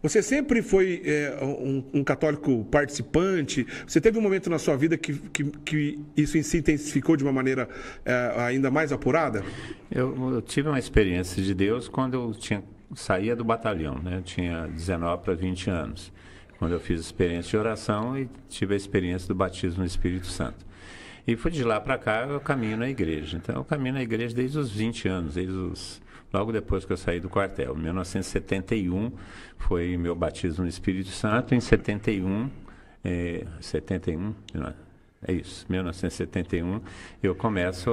Você sempre foi um católico participante? Você teve um momento na sua vida que isso em si intensificou de uma maneira ainda mais apurada? Eu tive uma experiência de Deus quando saía do batalhão, né? Eu tinha 19 para 20 anos, quando eu fiz experiência de oração e tive a experiência do batismo no Espírito Santo. E fui de lá para cá, eu caminho na igreja. Então, eu caminho na igreja desde os 20 anos, logo depois que eu saí do quartel. Em 1971 foi meu batismo no Espírito Santo. Em 71, 1971, eu começo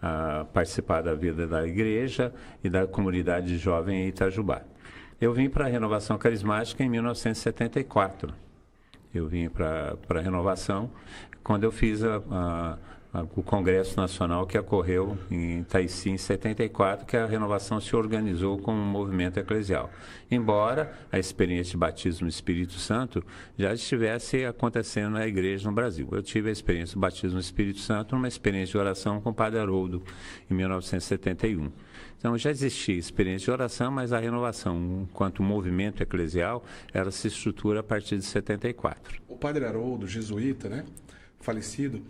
a participar da vida da igreja e da comunidade jovem em Itajubá. Eu vim para a Renovação Carismática em 1974. Eu vim para a Renovação quando eu fiz o Congresso Nacional que ocorreu em Itaici em 74, que a Renovação se organizou como um movimento eclesial. Embora a experiência de batismo no Espírito Santo já estivesse acontecendo na igreja no Brasil. Eu tive a experiência do batismo no Espírito Santo numa experiência de oração com o Padre Haroldo em 1971. Então, já existia experiência de oração, mas a renovação, enquanto movimento eclesial, ela se estrutura a partir de 74. O Padre Haroldo, jesuíta, né? Falecido,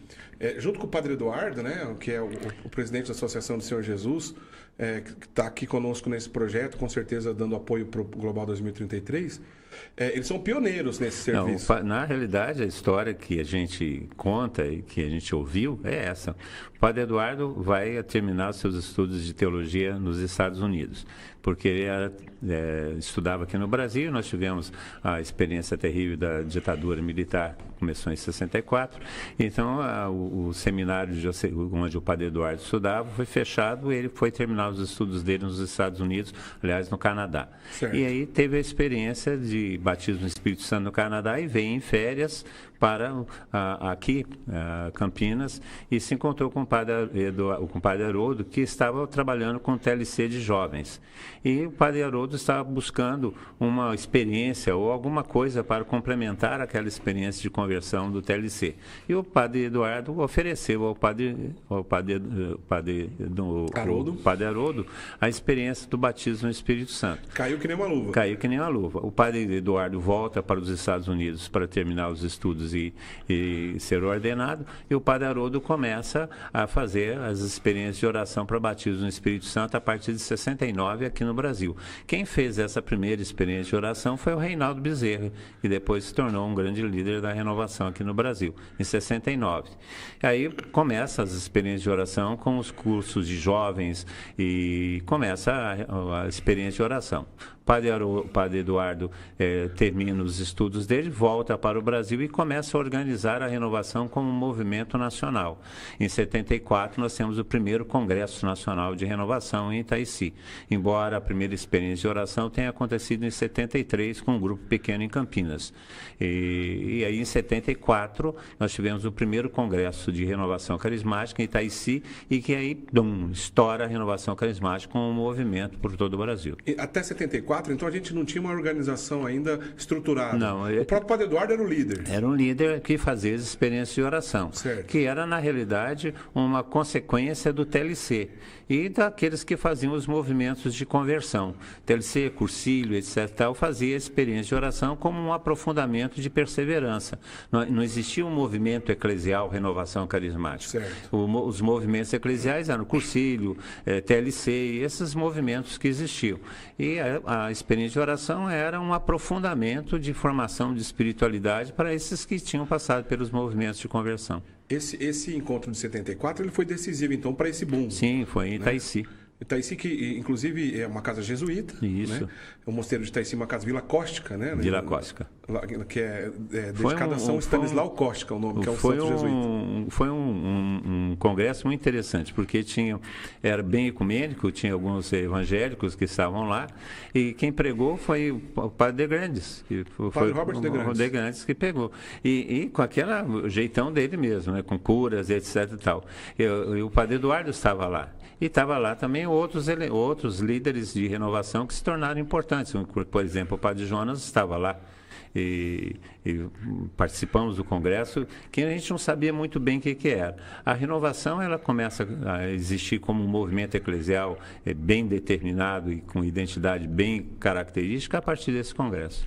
junto com o Padre Eduardo, né, que é o presidente da Associação do Senhor Jesus, que está aqui conosco nesse projeto, com certeza dando apoio para o Global 2033, eles são pioneiros nesse serviço. Não, na realidade, a história que a gente conta e que a gente ouviu é essa. O Padre Eduardo vai terminar seus estudos de teologia nos Estados Unidos, porque ele estudava aqui no Brasil. Nós tivemos a experiência terrível da ditadura militar, que começou em 64. Então, o seminário onde o Padre Eduardo estudava foi fechado e ele foi terminar os estudos dele nos Estados Unidos, aliás, no Canadá. Certo. E aí teve a experiência de batismo no Espírito Santo no Canadá e veio em férias para aqui, Campinas, e se encontrou com o Padre Haroldo, que estava trabalhando com o TLC de jovens. E o Padre Haroldo estava buscando uma experiência ou alguma coisa para complementar aquela experiência de conversão do TLC. E o Padre Eduardo ofereceu ao Padre Haroldo a experiência do batismo no Espírito Santo. Caiu que nem uma luva. Caiu que nem uma luva. O Padre Eduardo volta para os Estados Unidos para terminar os estudos e ser ordenado, e o Padre Haroldo começa a fazer as experiências de oração para batismo no Espírito Santo a partir de 69 aqui no Brasil. Quem fez essa primeira experiência de oração foi o Reinaldo Bezerra, que depois se tornou um grande líder da renovação aqui no Brasil, em 69. Aí começa as experiências de oração com os cursos de jovens e começa a experiência de oração. O Padre Eduardo termina os estudos dele, volta para o Brasil e começa a organizar a renovação como um movimento nacional. Em 74, nós temos o primeiro Congresso Nacional de Renovação em Itaici, embora a primeira experiência de oração tenha acontecido em 73 com um grupo pequeno em Campinas. E aí, em 74, nós tivemos o primeiro Congresso de Renovação Carismática em Itaici e que aí, estoura a Renovação Carismática com um movimento por todo o Brasil. E até 74, então a gente não tinha uma organização ainda estruturada. Não, o próprio Padre Eduardo era o líder. Era um líder que fazia as experiências de oração, certo, que era, na realidade, uma consequência do TLC e daqueles que faziam os movimentos de conversão. TLC, Cursílio, etc., fazia a experiência de oração como um aprofundamento de perseverança. Não existia um movimento eclesial, renovação carismática. Os movimentos eclesiais eram Cursílio, TLC, e esses movimentos que existiam. E a experiência de oração era um aprofundamento de formação de espiritualidade para esses que tinham passado pelos movimentos de conversão. Esse encontro de 74 ele foi decisivo, então, para esse boom. Sim, foi em Itaici. Itaici, que inclusive é uma casa jesuíta. Isso. Né? O mosteiro de Itaici é uma casa Vila Cóstica, né? Vila Cóstica. Que é dedicada a São Stanislau Cóstica, o nome, que é o santo jesuíta. Foi um congresso muito interessante, porque era bem ecumênico, tinha alguns evangélicos que estavam lá, e quem pregou foi o Padre de Grandes. O Padre Robert de Grandes que pegou. E com aquele jeitão dele mesmo, né? Com curas, etc. E tal. E o Padre Eduardo estava lá. E estava lá também outros líderes de renovação que se tornaram importantes. Por exemplo, o Padre Jonas estava lá. E participamos do congresso, que a gente não sabia muito bem o que era. A renovação ela começa a existir como um movimento eclesial bem determinado e com identidade bem característica a partir desse congresso.